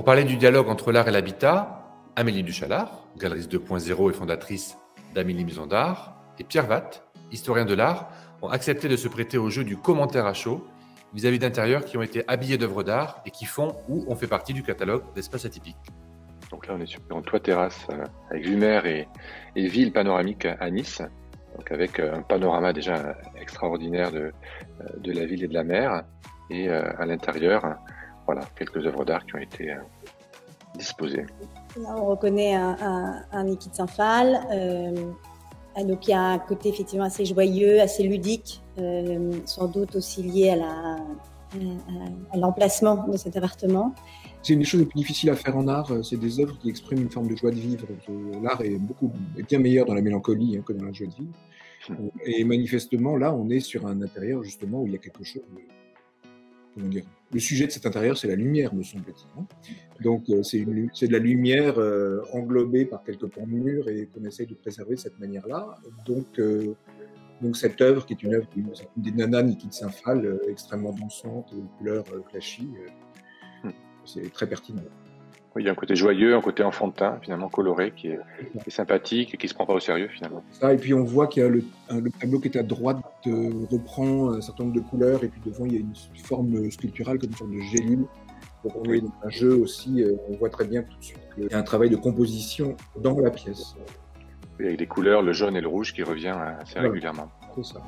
Pour parler du dialogue entre l'art et l'habitat, Amélie Duchalard, galeriste 2.0 et fondatrice d'Amélie Maison d'Art, et Pierre Watt, historien de l'art, ont accepté de se prêter au jeu du commentaire à chaud vis-à-vis d'intérieurs qui ont été habillés d'œuvres d'art et qui font ou ont fait partie du catalogue d'espaces atypiques. Donc là, on est sur un toit terrasse avec vue mer et ville panoramique à Nice, donc avec un panorama déjà extraordinaire de la ville et de la mer. Et à l'intérieur, voilà, quelques œuvres d'art qui ont été disposées. Là, on reconnaît un liquide Saint-Phal, donc il y a un côté effectivement assez joyeux, assez ludique, sans doute aussi lié à l'emplacement de cet appartement. C'est une des choses les plus difficiles à faire en art, c'est des œuvres qui expriment une forme de joie de vivre. L'art est bien meilleur dans la mélancolie que dans la joie de vivre. Et manifestement, là, on est sur un intérieur justement où il y a quelque chose comment dire, le sujet de cet intérieur, c'est la lumière, me semble-t-il. Donc, c'est de la lumière englobée par quelques pans de mur et qu'on essaye de préserver de cette manière-là. Donc, cette œuvre, qui est une œuvre des nanas Liquide Saint-Phal, extrêmement dansante, aux couleurs flashy, c'est très pertinent. Oui, il y a un côté joyeux, un côté enfantin, finalement coloré, qui est sympathique et qui ne se prend pas au sérieux, finalement. Ça, et puis on voit qu'il y a le tableau qui est à droite reprend un certain nombre de couleurs, et puis devant, il y a une forme sculpturale, comme une sorte de gélule. Donc on est dans un jeu aussi, on voit très bien tout de suite qu'il y a un travail de composition dans la pièce. Oui, avec des couleurs, le jaune et le rouge qui revient assez régulièrement. C'est ça.